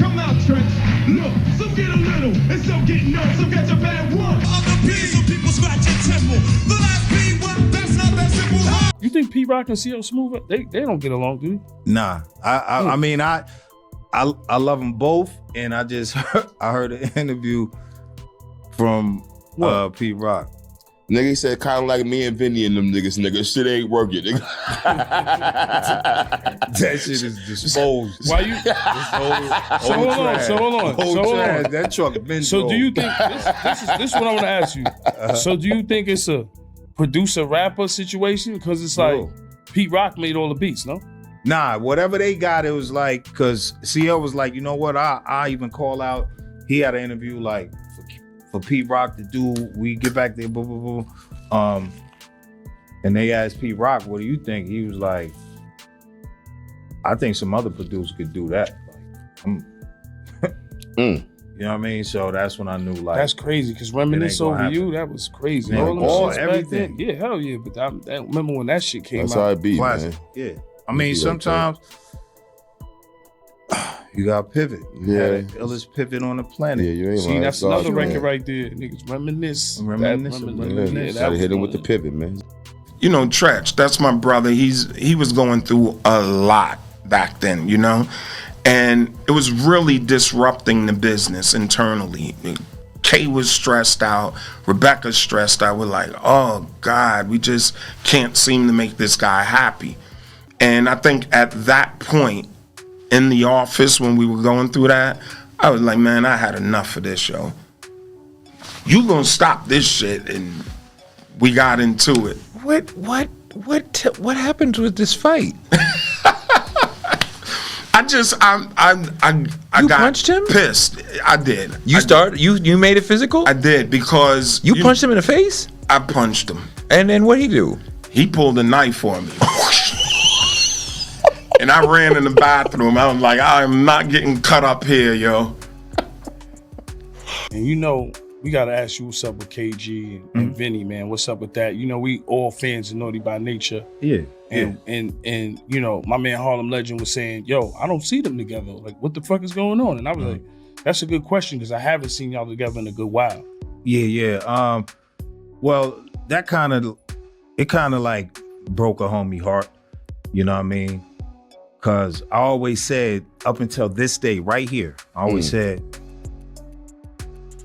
Come out, Treach. Look, some get a little, and some get none. Some get a bad one. Other P's, some people scratch your temple. The last P, well, that's not that simple. You think P Rock and CL Smooth, they don't get along, do you? Nah, I mean, I love them both, and I just I heard an interview from P Rock. Nigga said kind of like me and Vinny and them niggas. Nigga, shit ain't working. Nigga. That shit is disposed. Why you? So hold on. That truck been. So do you think this is what I want to ask you? So do you think it's a producer rapper situation? Because it's like Pete Rock made all the beats, no? Nah, whatever they got, it was like, because CL was like, you know what? I even call out. He had an interview like for Pete Rock to do. We get back there, blah blah blah. And they asked Pete Rock, "What do you think?" He was like, "I think some other producer could do that." Like, you know what I mean? So that's when I knew, like, that's crazy. Because Reminisce Over You, that was crazy. All everything. Yeah, hell yeah. But I remember when that shit came that's out. That's how it be, classic. Man. Yeah. I mean, sometimes you got to pivot. Yeah. Illest pivot on the planet. Yeah, you ain't See, that's another record right there. Niggas reminisce. Gotta hit him with the pivot, man. You know, Treach, that's my brother. He was going through a lot back then, you know? And it was really disrupting the business internally. Kay was stressed out. Rebecca's stressed out. We're like, oh, God, we just can't seem to make this guy happy. And I think at that point in the office when we were going through that, I was like, man, I had enough of this, yo. You gonna stop this shit, and we got into it. What happened with this fight? I got punched him? Pissed. I did. You made it physical? I did, because you punched him in the face? I punched him. And then what'd he do? He pulled a knife for me. And I ran in the bathroom. I was like, I'm not getting cut up here, yo. And you know, we gotta ask you what's up with KG and Vinny, man. What's up with that? You know, we all fans of Naughty by Nature. Yeah. And you know, my man Harlem Legend was saying, yo, I don't see them together. Like, what the fuck is going on? And I was like, that's a good question, because I haven't seen y'all together in a good while. Yeah. Well, that kind of like broke a homie heart. You know what I mean? Because I always said, up until this day, right here, I always said,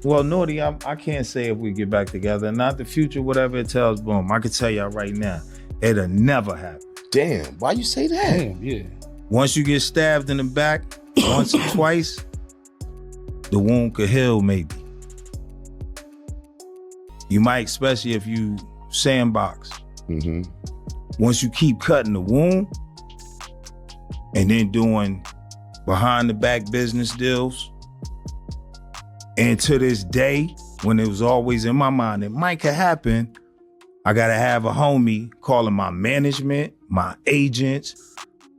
well, Naughty, I can't say if we get back together. Not the future, whatever it tells, boom. I can tell y'all right now, it'll never happen. Damn, why you say that? Damn, yeah. Once you get stabbed in the back, once or twice, the wound could heal maybe. You might, especially if you sandbox. Once you keep cutting the wound, and then doing behind the back business deals. And to this day, when it was always in my mind, it might could happen, I gotta have a homie calling my management, my agents,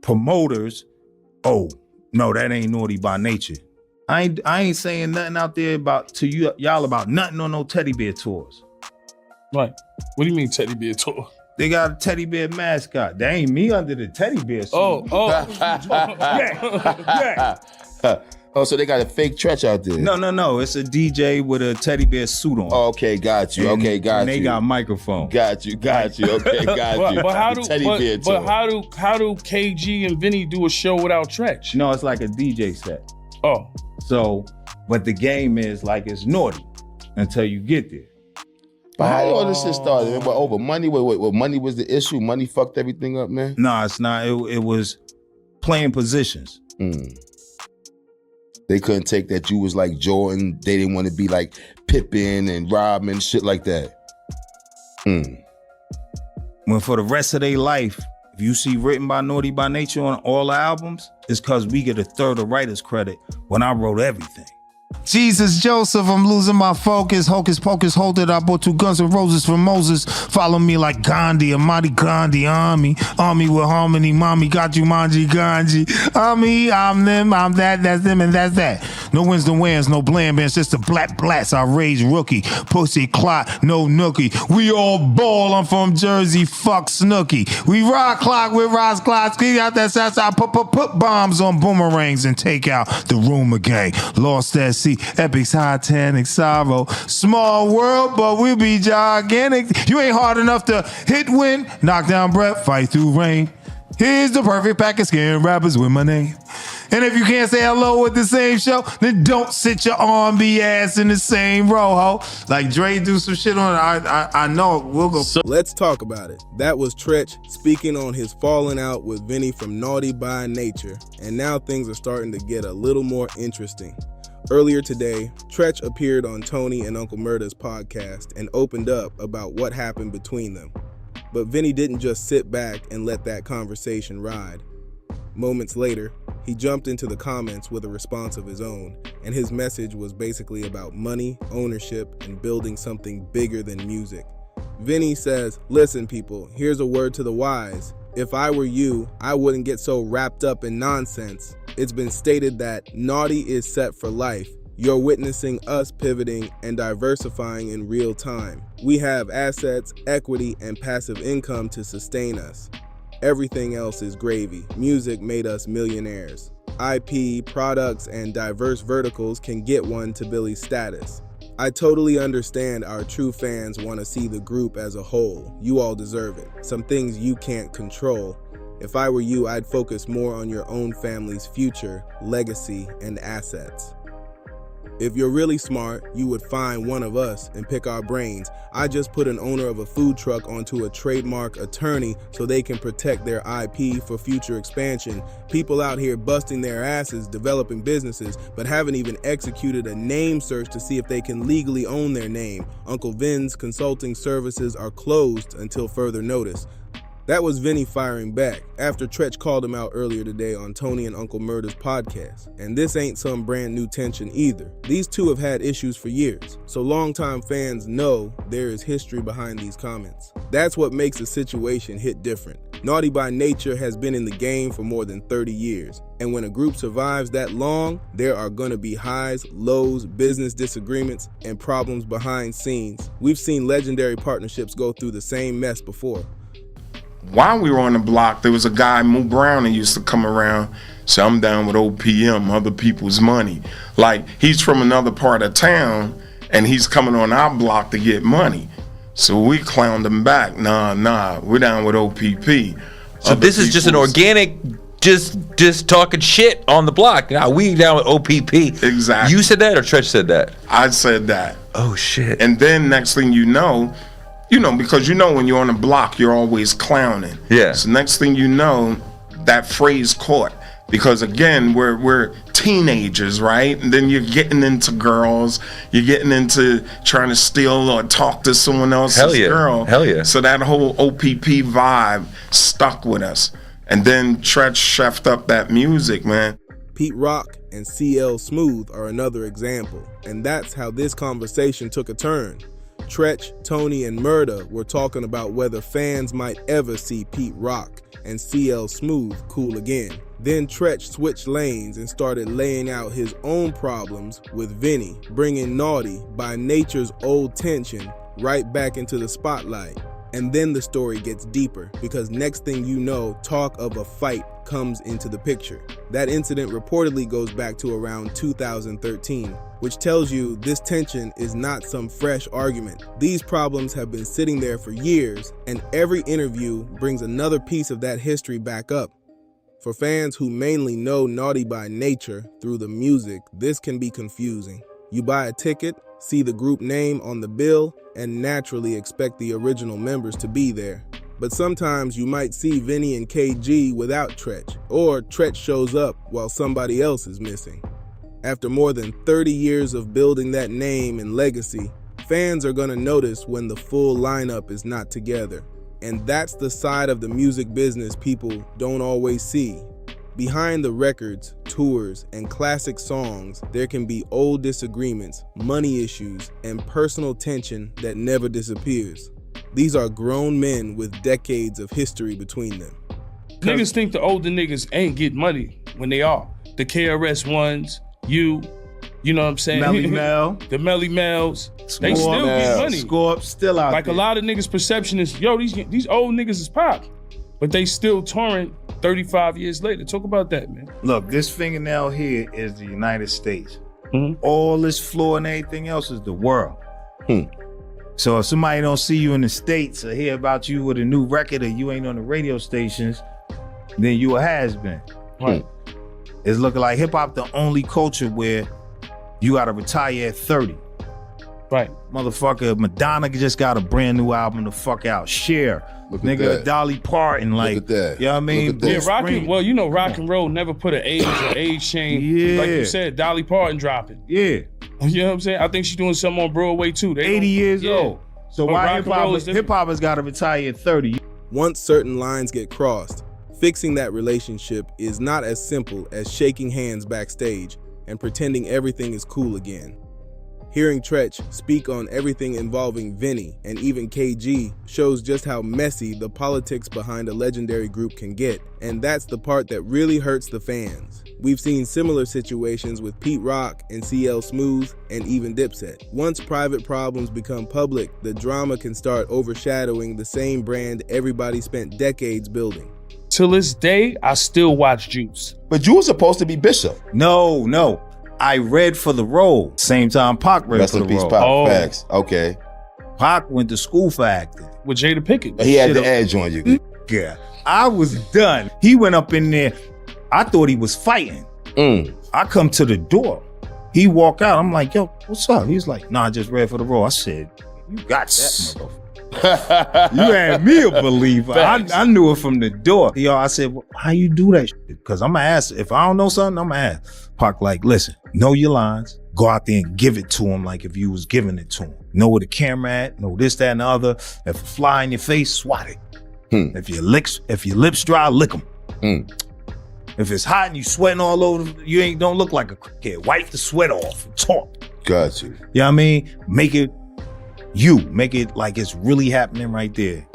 promoters. Oh, no, that ain't Naughty by Nature. I ain't saying nothing out there y'all about nothing on no teddy bear tours. Right. What do you mean teddy bear tour? They got a teddy bear mascot. That ain't me under the teddy bear suit. Yeah. Oh, so they got a fake Treach out there? No. It's a DJ with a teddy bear suit on. Oh, okay, got you. And they got microphone. Got you. Okay, got you. But how do KG and Vinny do a show without Treach? No, it's like a DJ set. Oh. So, but the game is like it's Naughty until you get there. But how all this shit started? Man? What, over money? What money was the issue? Money fucked everything up, man? No, it's not. It was playing positions. They couldn't take that you was like Jordan. They didn't want to be like Pippen and Rodman, shit like that. When for the rest of their life, if you see Written by Naughty by Nature on all the albums, it's because we get a third of writer's credit when I wrote everything. Jesus Joseph, I'm losing my focus. Hocus pocus, hold it. I bought 2 guns and roses from Moses. Follow me like Gandhi, a mighty Gandhi army. Army with harmony, mommy got you manji ganji. Army, I'm them, I'm that, that's them, and that's that. No wins, no wins, no bland bands, just a black blast. I raise rookie, pussy clock, no nookie. We all ball. I'm from Jersey, fuck Snooky. We rock clock with Ross clocks. We got that Southside, put bombs on boomerangs and take out the rumor gang. Lost at sea, epics, Titanic, sorrow. Small world, but we'll be gigantic. You ain't hard enough to hit win, knock down breath, fight through rain. Here's the perfect pack of scaring rappers with my name. And if you can't say hello with the same show, then don't sit your R&B ass in the same row, ho. Like Dre do some shit on it. I know we'll go. Let's talk about it. That was Treach speaking on his falling out with Vinny from Naughty by Nature. And now things are starting to get a little more interesting. Earlier today, Treach appeared on Tony and Uncle Murda's podcast and opened up about what happened between them. But Vinny didn't just sit back and let that conversation ride. Moments later, he jumped into the comments with a response of his own, and his message was basically about money, ownership, and building something bigger than music. Vinny says, "Listen people, here's a word to the wise. If I were you, I wouldn't get so wrapped up in nonsense. It's been stated that Naughty is set for life. You're witnessing us pivoting and diversifying in real time. We have assets, equity, and passive income to sustain us. Everything else is gravy. Music made us millionaires. IP, products, and diverse verticals can get one to Billy's status. I totally understand our true fans want to see the group as a whole. You all deserve it. Some things you can't control. If I were you, I'd focus more on your own family's future, legacy, and assets. If you're really smart, you would find one of us and pick our brains. I just put an owner of a food truck onto a trademark attorney so they can protect their IP for future expansion. People out here busting their asses developing businesses, but haven't even executed a name search to see if they can legally own their name. Uncle Vin's consulting services are closed until further notice." That was Vinny firing back after Treach called him out earlier today on Tony and Uncle Murda's podcast. And this ain't some brand new tension either. These two have had issues for years, so longtime fans know there is history behind these comments. That's what makes the situation hit different. Naughty by Nature has been in the game for more than 30 years. And when a group survives that long, there are gonna be highs, lows, business disagreements, and problems behind scenes. We've seen legendary partnerships go through the same mess before. While we were on the block, there was a guy, Moo Brown, that used to come around, say, "I'm down with OPM, other people's money." Like, he's from another part of town, and he's coming on our block to get money. So we clowned him back. Nah, we're down with OPP. So this is just an organic, just talking shit on the block. Now we down with OPP. Exactly. You said that or Treach said that? I said that. Oh, shit. And then next thing you know, because when you're on the block, you're always clowning. Yeah. So next thing you know, that phrase caught. Because again, we're teenagers, right? And then you're getting into girls, you're getting into trying to steal or talk to someone else's girl. Hell yeah. So that whole OPP vibe stuck with us. And then Treach chefed up that music, man. Pete Rock and CL Smooth are another example. And that's how this conversation took a turn. Treach, Tony, and Murda were talking about whether fans might ever see Pete Rock and CL Smooth cool again. Then Treach switched lanes and started laying out his own problems with Vinny, bringing Naughty by Nature's old tension right back into the spotlight. And then the story gets deeper, because next thing you know, talk of a fight comes into the picture. That incident reportedly goes back to around 2013, which tells you this tension is not some fresh argument. These problems have been sitting there for years, and every interview brings another piece of that history back up. For fans who mainly know Naughty by Nature through the music, this can be confusing. You buy a ticket, see the group name on the bill, and naturally expect the original members to be there. But sometimes you might see Vinny and KG without Treach, or Treach shows up while somebody else is missing. After more than 30 years of building that name and legacy, fans are gonna notice when the full lineup is not together. And that's the side of the music business people don't always see. Behind the records, tours, and classic songs, there can be old disagreements, money issues, and personal tension that never disappears. These are grown men with decades of history between them. Niggas think the older niggas ain't get money when they are. The KRS Ones, you, You know what I'm saying? Melly Mel. The Melly Mels. They still Scorp. get money. Scorp still out Like there. a lot of niggas' perception is, yo, these old niggas is pop. But they still touring 35 years later. Talk about that, man. Look, this fingernail here is the United States. Mhm. All this floor and everything else is the world. So if somebody don't see you in the States or hear about you with a new record or you ain't on the radio stations, then you a has-been. Right. It's looking like hip-hop the only culture where you gotta retire at 30. Right. Motherfucker, Madonna just got a brand new album to fuck out. Cher. Look at Nigga, that. Dolly Parton, like, at that. you know what I mean? Look at that. Yeah, Bruce rock and, Springsteen. well, you know, rock and roll never put an age or age shame. Yeah. Like you said, Dolly Parton dropping. Yeah, You know what I'm saying? I think she's doing something on Broadway too. They 80 don't- years yeah. old. So But why rock and roll is different. hip-hop has got to retire at 30? Once certain lines get crossed, fixing that relationship is not as simple as shaking hands backstage and pretending everything is cool again. Hearing Treach speak on everything involving Vinny and even KG shows just how messy the politics behind a legendary group can get, and that's the part that really hurts the fans. We've seen similar situations with Pete Rock and CL Smooth and even Dipset. Once private problems become public, the drama can start overshadowing the same brand everybody spent decades building. Till this day, I still watch Juice. But you were supposed to be Bishop. No. I read for the role. Same time Pac read Rest for in the peace, role. Pop. Oh. Facts. Okay. Pac went to school for acting. With Jada Pinkett. He had Shit the up. edge on you. Yeah. I was done. He went up in there. I thought he was fighting. I come to the door. He walk out. I'm like, yo, what's up? He's like, nah, I just read for the role. I said, you got that, motherfucker. You had me a believer. I knew it from the door. Yo, I said, well, how you do that shit? Because I'm going to ask. If I don't know something, I'm going to ask. Pac like, listen, know your lines. Go out there and give it to him like if you was giving it to him. Know where the camera at. Know this, that, and the other. If a fly in your face, swat it. If your lips dry, lick them. If it's hot and you sweating all over, you don't look like a crackhead. Wipe the sweat off and talk. Got you. You know what I mean? Make it like it's really happening right there.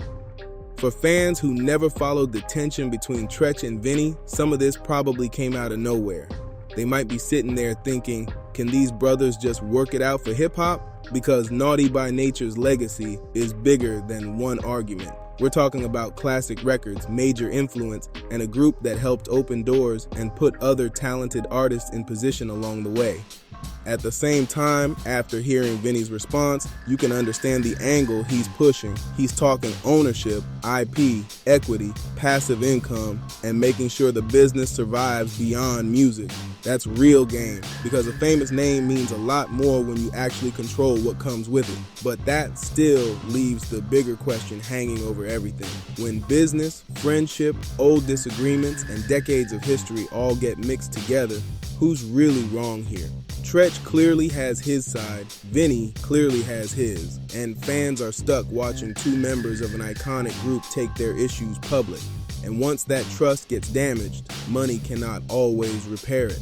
For fans who never followed the tension between Treach and Vinny, some of this probably came out of nowhere. They might be sitting there thinking, can these brothers just work it out for hip-hop? Because Naughty by Nature's legacy is bigger than one argument. We're talking about classic records, major influence, and a group that helped open doors and put other talented artists in position along the way. At the same time, after hearing Vinny's response, you can understand the angle he's pushing. He's talking ownership, IP, equity, passive income, and making sure the business survives beyond music. That's real game, because a famous name means a lot more when you actually control what comes with it. But that still leaves the bigger question hanging over everything. When business, friendship, old disagreements, and decades of history all get mixed together, who's really wrong here? Treach clearly has his side, Vinny clearly has his, and fans are stuck watching two members of an iconic group take their issues public. And once that trust gets damaged, money cannot always repair it.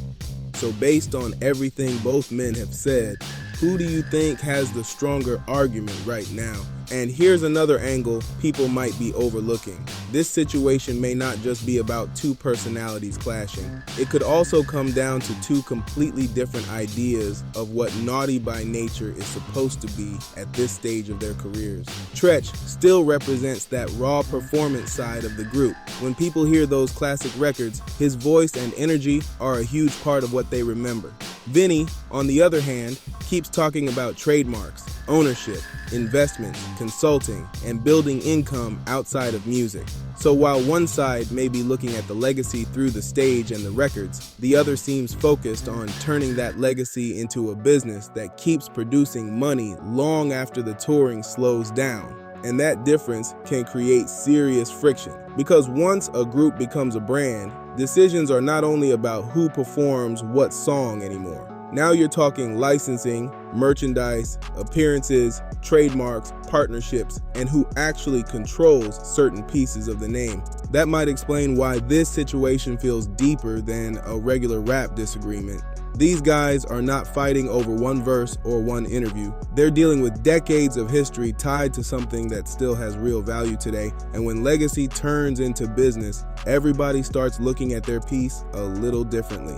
So based on everything both men have said, who do you think has the stronger argument right now? And here's another angle people might be overlooking. This situation may not just be about two personalities clashing. It could also come down to two completely different ideas of what Naughty by Nature is supposed to be at this stage of their careers. Treach still represents that raw performance side of the group. When people hear those classic records, his voice and energy are a huge part of what they remember. Vinny, on the other hand, keeps talking about trademarks, ownership, investments, consulting, and building income outside of music. So while one side may be looking at the legacy through the stage and the records, the other seems focused on turning that legacy into a business that keeps producing money long after the touring slows down. And that difference can create serious friction, because once a group becomes a brand, decisions are not only about who performs what song anymore. Now you're talking licensing, merchandise, appearances, trademarks, partnerships, and who actually controls certain pieces of the name. That might explain why this situation feels deeper than a regular rap disagreement. These guys are not fighting over one verse or one interview. They're dealing with decades of history tied to something that still has real value today. And when legacy turns into business, everybody starts looking at their piece a little differently.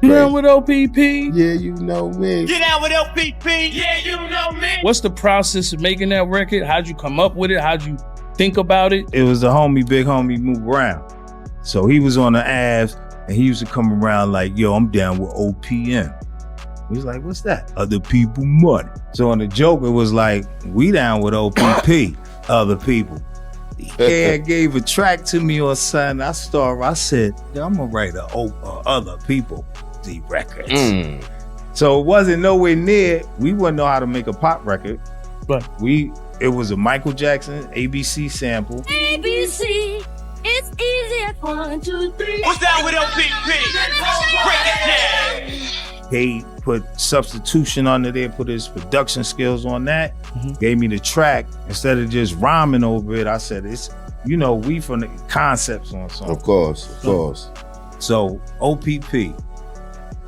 You down with OPP? Yeah, you know me. Get out with LPP. Yeah, you know me. What's the process of making that record? How'd you come up with it? How'd you think about it? It was the homie, big homie, Move Around. So he was on the Avs, and he used to come around like, yo, I'm down with OPM. He was like, what's that? Other people money. So on the joke, it was like, we down with OPP, other people. Yeah, gave a track to me or something. I said, yeah, I'm gonna write other people the records. So it wasn't nowhere near, we wouldn't know how to make a pop record. But it was a Michael Jackson ABC sample. ABC, it's easy at 1, 2, 3. What's down with LPP? Break it down. He put substitution under there, put his production skills on that, gave me the track. Instead of just rhyming over it, I said, it's, we from the concepts on something. Of course. So, OPP.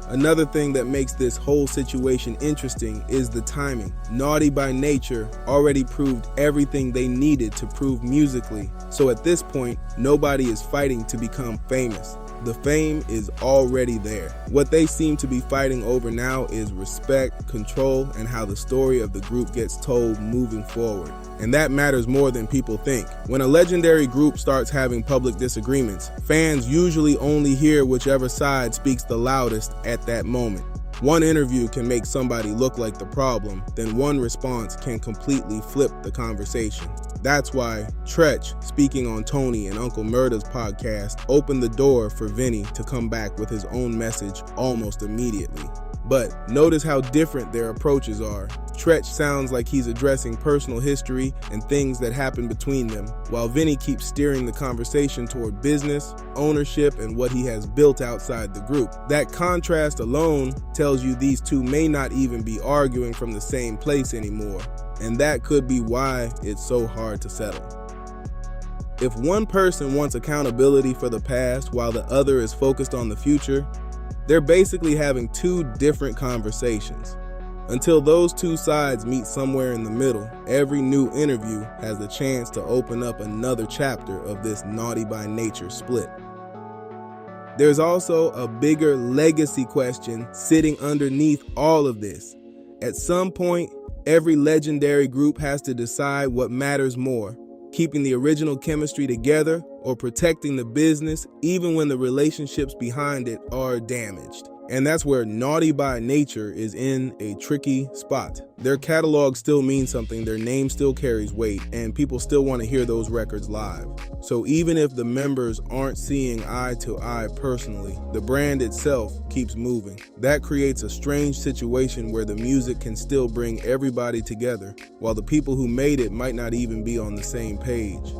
Another thing that makes this whole situation interesting is the timing. Naughty by Nature already proved everything they needed to prove musically. So at this point, nobody is fighting to become famous. The fame is already there. What they seem to be fighting over now is respect, control, and how the story of the group gets told moving forward. And that matters more than people think. When a legendary group starts having public disagreements, fans usually only hear whichever side speaks the loudest at that moment. One interview can make somebody look like the problem, then one response can completely flip the conversation. That's why Treach, speaking on Tony and Uncle Murda's podcast, opened the door for Vinny to come back with his own message almost immediately. But notice how different their approaches are. Treach sounds like he's addressing personal history and things that happened between them, while Vinny keeps steering the conversation toward business, ownership, and what he has built outside the group. That contrast alone tells you these two may not even be arguing from the same place anymore, and that could be why it's so hard to settle. If one person wants accountability for the past while the other is focused on the future, they're basically having two different conversations. Until those two sides meet somewhere in the middle, every new interview has the chance to open up another chapter of this Naughty by Nature split. There's also a bigger legacy question sitting underneath all of this. At some point, every legendary group has to decide what matters more, keeping the original chemistry together or protecting the business even when the relationships behind it are damaged. And that's where Naughty by Nature is in a tricky spot. Their catalog still means something, their name still carries weight, and people still want to hear those records live. So even if the members aren't seeing eye to eye personally, the brand itself keeps moving. That creates a strange situation where the music can still bring everybody together, while the people who made it might not even be on the same page.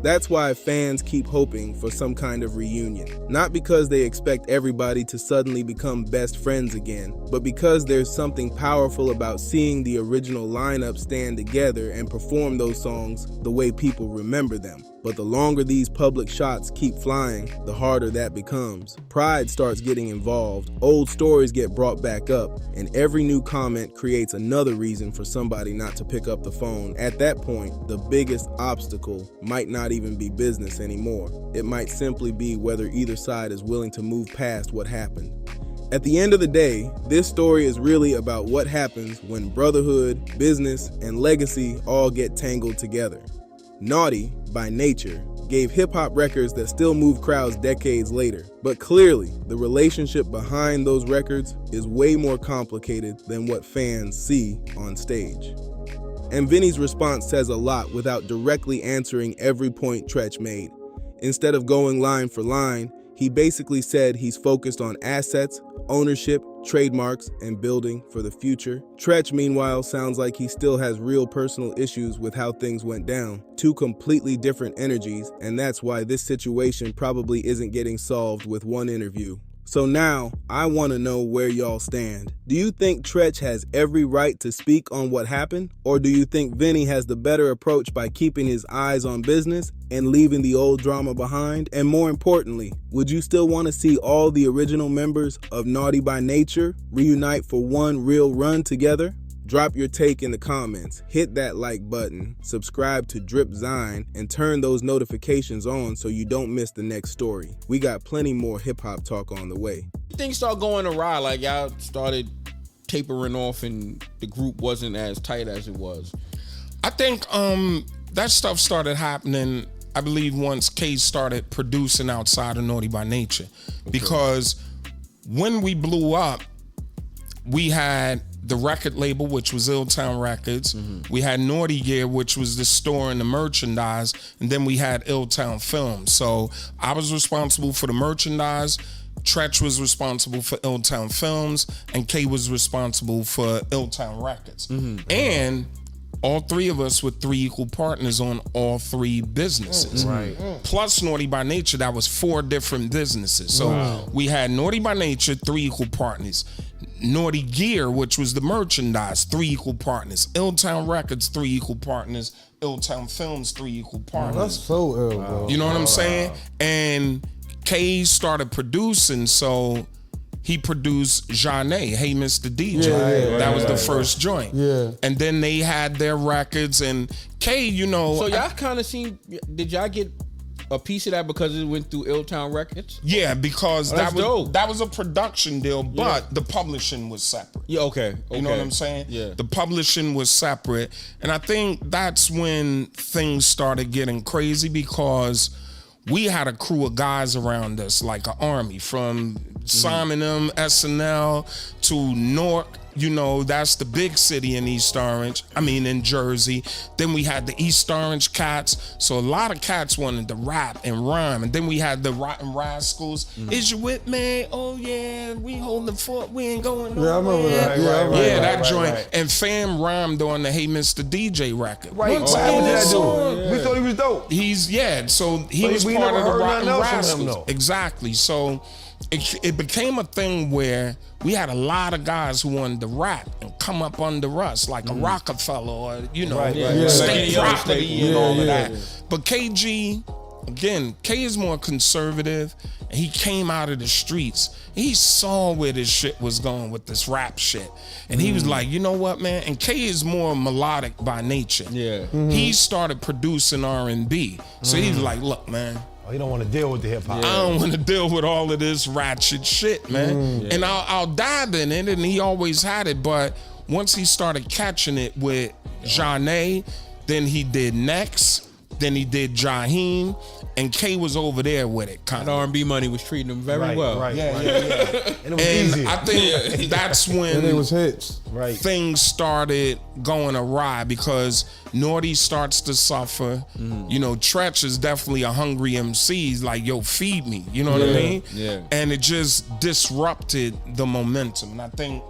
That's why fans keep hoping for some kind of reunion. Not because they expect everybody to suddenly become best friends again, but because there's something powerful about seeing the original lineup stand together and perform those songs the way people remember them. But the longer these public shots keep flying, the harder that becomes. Pride starts getting involved, old stories get brought back up, and every new comment creates another reason for somebody not to pick up the phone. At that point, the biggest obstacle might not even be business anymore. It might simply be whether either side is willing to move past what happened. At the end of the day, this story is really about what happens when brotherhood, business, and legacy all get tangled together. Naughty by Nature gave hip-hop records that still move crowds decades later, but clearly the relationship behind those records is way more complicated than what fans see on stage. And Vinny's response says a lot without directly answering every point Treach made. Instead of going line for line, he basically said he's focused on assets, ownership, trademarks, and building for the future. Treach, meanwhile, sounds like he still has real personal issues with how things went down. Two completely different energies, and that's why this situation probably isn't getting solved with one interview. So now, I want to know where y'all stand. Do you think Treach has every right to speak on what happened? Or do you think Vinny has the better approach by keeping his eyes on business and leaving the old drama behind? And more importantly, would you still want to see all the original members of Naughty by Nature reunite for one real run together? Drop your take in the comments, hit that like button, subscribe to Dripzine, and turn those notifications on so you don't miss the next story. We got plenty more hip-hop talk on the way. Things start going awry, like y'all started tapering off and the group wasn't as tight as it was. I think that stuff started happening, I believe, once K started producing outside of Naughty by Nature. Because when we blew up, we had the record label, which was Illtown Records. We had Naughty Gear, which was the store and the merchandise. And then we had Illtown Films. So I was responsible for the merchandise. Treach was responsible for Illtown Films. And K was responsible for Illtown Records. And all three of us were 3 equal partners on all 3 businesses. Plus Naughty by Nature, that was 4 different businesses. So we had Naughty by Nature, 3 equal partners. Naughty Gear, which was the merchandise, 3 equal partners. Illtown Records, 3 equal partners. Illtown Films, 3 equal partners. That's so ill, bro. You know what I'm saying? And K started producing, so he produced Jeanne, Hey Mr. DJ. That was the first joint. And then they had their records, and K, you know. So y'all kind of seen, did y'all get a piece of that because it went through Illtown Records? Yeah, because that dope. was a production deal, but the publishing was separate. Yeah, okay. You know what I'm saying? Yeah. The publishing was separate. And I think that's when things started getting crazy, because we had a crew of guys around us, like an army, from Simon M, SNL to Newark. You know, that's the big city in East Orange. I mean, in Jersey. Then we had the East Orange cats. So a lot of cats wanted to rap and rhyme. And then we had the Rotten Rascals. Is you with me? Oh, yeah, we holding the fort. We ain't going nowhere. Yeah, I remember that. That joint. And Fam rhymed on the Hey Mr. DJ record. Right. What did that do? We thought he was dope. So he was part of the Rotten Rascals. Exactly. So it became a thing where we had a lot of guys who wanted to rap and come up under us, like a Rockefeller or, you know, state property and all of that. But KG, again, K is more conservative, and he came out of the streets. He saw where this shit was going with this rap shit. And he was like, you know what, man? And K is more melodic by nature. He started producing R&B. So he was like, look, man, Oh, you don't want to deal with the hip hop. I don't want to deal with all of this ratchet shit, man. And I'll dive in it, and he always had it. But once he started catching it with Jeanne, then he did Next, then he did Jaheim, and K was over there with it. And R&B Money was treating him very well. And it was easy. I think that's when it was hits. Things started going awry, because Naughty starts to suffer. You know, Treach is definitely a hungry MC. He's like, yo, feed me. You know what I mean? And it just disrupted the momentum. And I think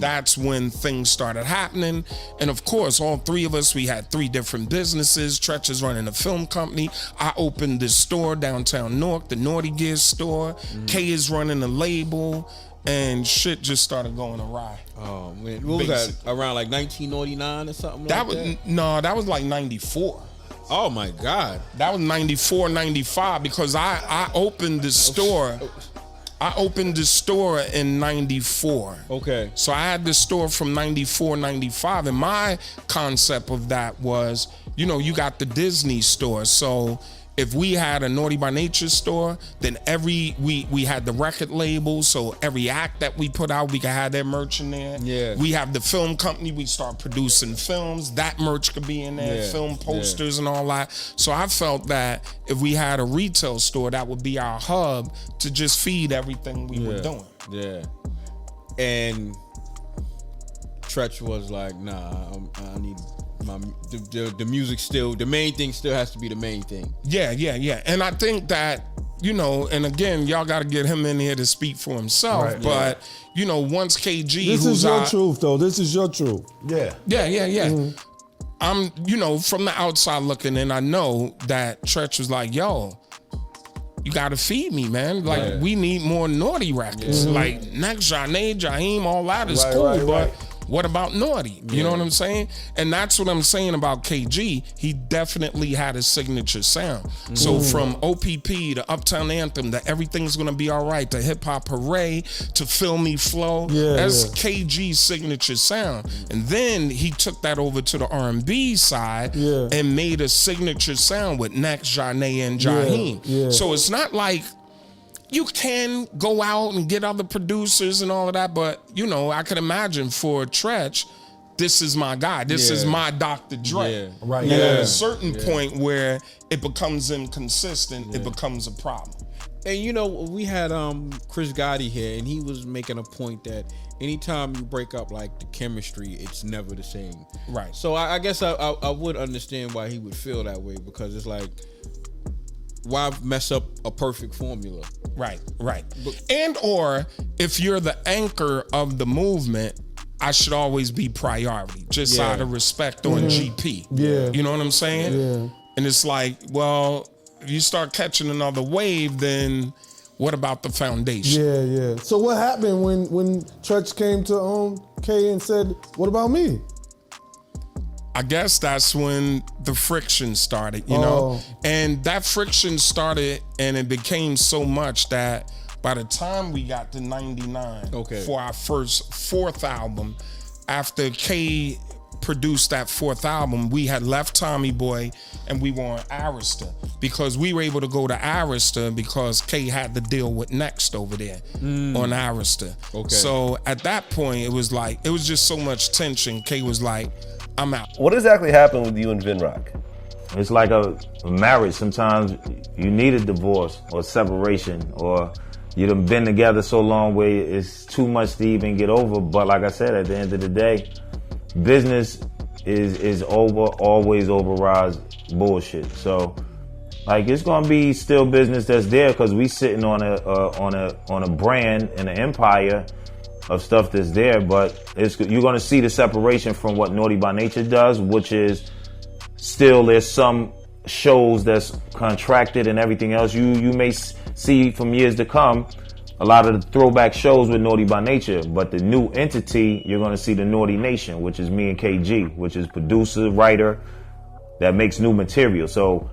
that's when things started happening. And of course, all 3 of us, we had 3 different businesses. Treach is running a film company. I opened this store downtown Newark, the Naughty Gear store. K is running a label. And shit just started going awry. Oh man, what was that? Around like 1999 or something that like was, that? No, that was like 94. Oh my God. That was 94, 95, because I opened the store. I opened the store in 94. Okay. So I had the store from 94, 95. And my concept of that was, you know, you got the Disney store. So if we had a Naughty by Nature store, then we had the record label, so every act that we put out, we could have their merch in there. Yeah. We have the film company, we start producing films, that merch could be in there, film posters and all that. So I felt that if we had a retail store, that would be our hub to just feed everything we were doing. And Treach was like, nah, I need the music still, the main thing still has to be the main thing. Yeah. And I think that, you know, and again, y'all got to get him in here to speak for himself. But, you know, once KG, this is your truth, though. This is your truth. Yeah. I'm, you know, from the outside looking in, I know that Treach was like, yo, you got to feed me, man. Like, we need more Naughty records. Like, Next, Jaheim, all that is cool, but what about Naughty? You know what I'm saying? And that's what I'm saying about KG. He definitely had a signature sound. So from OPP to Uptown Anthem to Everything's Gonna Be Alright to Hip Hop Hooray to Feel Me Flow, that's KG's signature sound. And then he took that over to the R&B side and made a signature sound with Next, Janae, and Jaheim. So it's not like you can go out and get other producers and all of that, but you know, I could imagine for Treach, this is my guy. This is my Dr. Dre. Right. And at a certain point where it becomes inconsistent, it becomes a problem. And you know, we had Chris Gotti here, and he was making a point that anytime you break up like the chemistry, it's never the same. Right. So I guess I would understand why he would feel that way, because it's like, why mess up a perfect formula? Right. And or if you're the anchor of the movement, I should always be priority, just out of respect on GP. You know what I'm saying? And it's like, well, if you start catching another wave, then what about the foundation? So what happened when Treach came to K and said, "What about me?" I guess that's when the friction started, you know? And that friction started and it became so much that by the time we got to 99 for our fourth album, after K produced that fourth album, we had left Tommy Boy and we were on Arista, because we were able to go to Arista because K had to deal with Next over there on Arista. So at that point, it was just so much tension. K was like, I'm out. What exactly happened with you and Vin Rock? It's like a marriage. Sometimes you need a divorce or separation, or you done been together so long where it's too much to even get over. But like I said, at the end of the day, business is always overrides bullshit. So like, it's gonna be still business that's there, because we sitting on a brand and an empire of stuff that's there, but you're going to see the separation from what Naughty by Nature does, which is still there's some shows that's contracted and everything else. You may see from years to come a lot of the throwback shows with Naughty by Nature, but the new entity, you're going to see the Naughty Nation, which is me and KG, which is producer, writer, that makes new material. So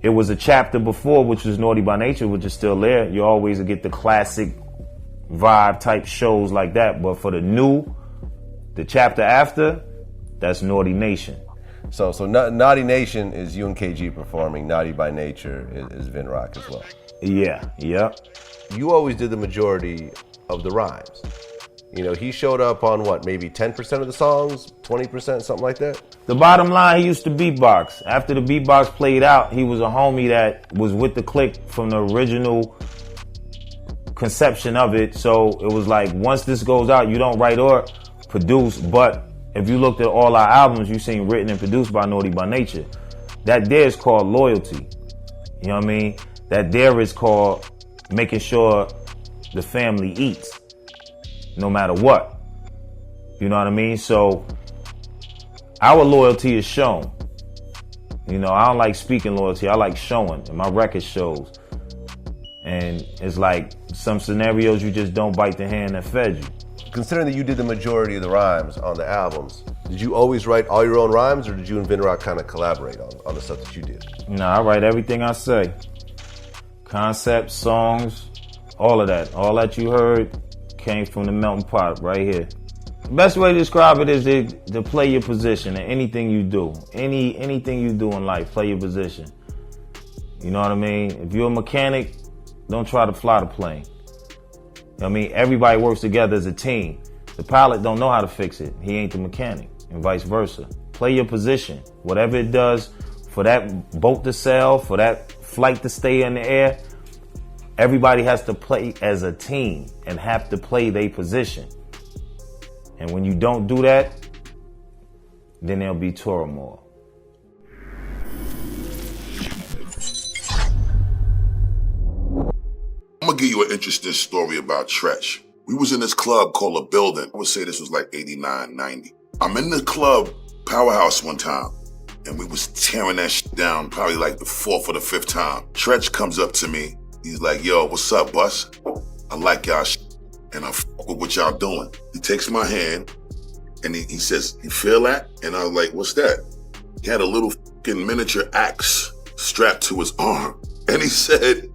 it was a chapter before, which was Naughty by Nature, which is still there. You always get the classic vibe type shows like that, but for the chapter after, that's Naughty Nation. So Naughty Nation is you and KG performing. Naughty by Nature is Vin Rock as well. Yeah. You always did the majority of the rhymes. You know, he showed up on what, maybe 10% of the songs, 20%, something like that? The bottom line, he used to beatbox. After the beatbox played out, he was a homie that was with the clique from the original conception of it. So it was like, once this goes out, you don't write or produce. But if you looked at all our albums, you seen written and produced by Naughty by Nature. That there is called loyalty. You know what I mean? That there is called making sure the family eats, no matter what. You know what I mean? So our loyalty is shown. You know, I don't like speaking loyalty. I like showing, and my record shows. And it's like some scenarios you just don't bite the hand that fed you. Considering that you did the majority of the rhymes on the albums, did you always write all your own rhymes, or did you and Vin Rock kind of collaborate on the stuff that you did? Nah, I write everything I say. Concepts, songs, all of that. All that you heard came from the melting pot right here. The best way to describe it is to play your position in anything you do. Anything you do in life, play your position. You know what I mean? If you're a mechanic, don't try to fly the plane. You know what I mean? Everybody works together as a team. The pilot don't know how to fix it. He ain't the mechanic, and vice versa. Play your position. Whatever it does for that boat to sail, for that flight to stay in the air, everybody has to play as a team and have to play their position. And when you don't do that, then there'll be turmoil. I'm gonna give you an interesting story about Treach. We was in this club called A Building. I would say this was like 89, 90. I'm in the club, Powerhouse, one time, and we was tearing that shit down probably like the 4th or the 5th time. Treach comes up to me. He's like, yo, what's up, bus? I like y'all shit, and I fuck with what y'all doing. He takes my hand, And he says, "You feel that?" And I was like, "What's that?" He had a little fucking miniature axe strapped to his arm. And he said,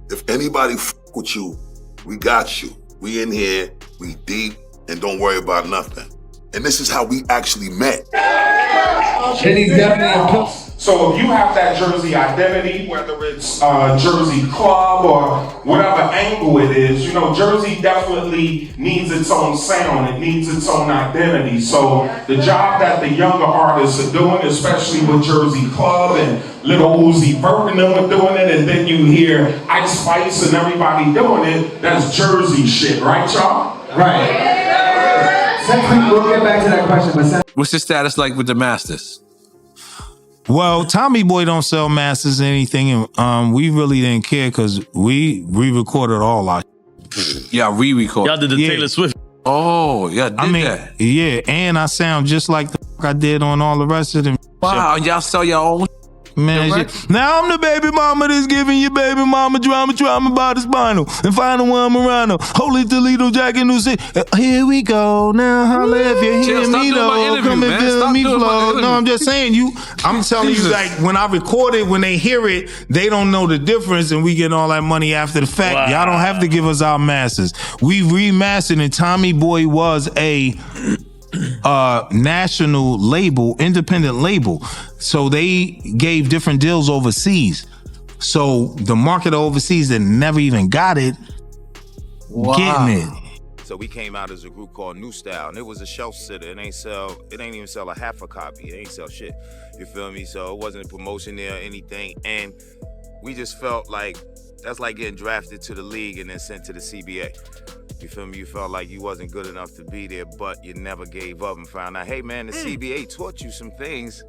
"If anybody fuck with you, we got you. We in here, we deep, and don't worry about nothing." And this is how we actually met. So if you have that Jersey identity, whether it's Jersey Club or whatever angle it is, you know, Jersey definitely needs its own sound. It needs its own identity. So the job that the younger artists are doing, especially with Jersey Club and Little Uzi Vert and them are doing it, and then you hear Ice Spice and everybody doing it, that's Jersey shit, right, y'all? Right. We'll get back to that question, but what's the status like with the masters? Well, Tommy Boy don't sell masters or anything, and we really didn't care because we re-recorded all our. Yeah, re-recorded. Y'all did the Taylor Swift. Oh, yeah, that. Yeah, and I sound just like the I did on all the rest of them. Wow, y'all sell your own. Man, now I'm the baby mama that's giving your baby mama drama by the spinal. And final one Morano. Holy Toledo Jack and New City. Here we go. Now holla if you hear me though. Come and feel me flow. No, I'm just saying I'm telling you, like, when I record it, when they hear it, they don't know the difference, and we get all that money after the fact. Wow. Y'all don't have to give us our masters. We remastered, and Tommy Boy was a national label, independent label. So they gave different deals overseas. So the market overseas that never even got it, getting it. So we came out as a group called New Style, and it was a shelf sitter. It ain't even sell a half a copy. It ain't sell shit. You feel me? So it wasn't a promotion there or anything. And we just felt like that's like getting drafted to the league and then sent to the CBA. You feel me? You felt like you wasn't good enough to be there, but you never gave up and found out, hey man, the CBA taught you some things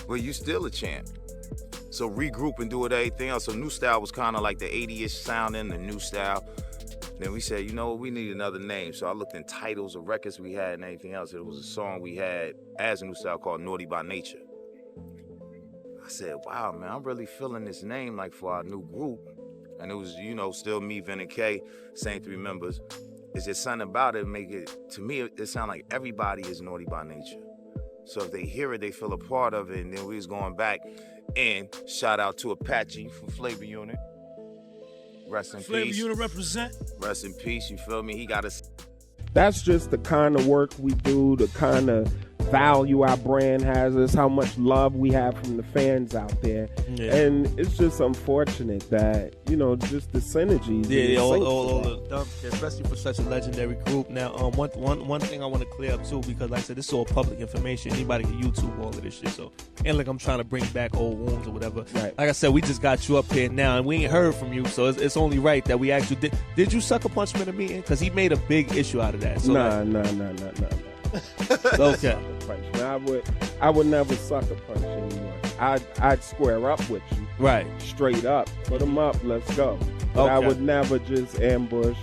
where you still a champ. So regroup and do with everything else. So New Style was kind of like the 80-ish sounding, the New Style. Then we said, you know, we need another name. So I looked in titles of records we had and anything else. It was a song we had as a New Style called Naughty by Nature. I said, wow, man, I'm really feeling this name like for our new group. And it was, you know, still me, Vin and K, same three members. It's just something about it, make it, to me, it sound like everybody is naughty by nature. So if they hear it, they feel a part of it. And then we was going back and shout out to Apache from Flavor Unit. Rest in peace. Flavor Unit represent. Rest in peace, you feel me? He got us. That's just the kind of work we do, the kind of value our brand has, is how much love we have from the fans out there. Yeah. And it's just unfortunate that, you know, just the synergies. Yeah, all the dumb shit, especially for such a legendary group. Now, one thing I want to clear up too, because like I said, this is all public information. Anybody can YouTube all of this shit. So, and like I'm trying to bring back old wounds or whatever. Right. Like I said, we just got you up here now, and we ain't heard from you, so it's only right that we actually did you sucker punch him in a meeting? Because he made a big issue out of that. So nah. Okay. I would never sucker punch anyone. I'd square up with you. Right. Straight up. Put them up, let's go. But I would never just ambush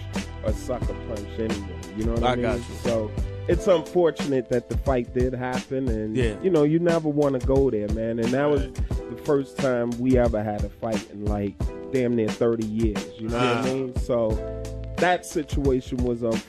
or sucker punch anyone. You know what I mean? I got you. So it's unfortunate that the fight did happen, and you know, you never want to go there, man. And that was the first time we ever had a fight in like damn near 30 years. You know what I mean? So that situation was unfortunate.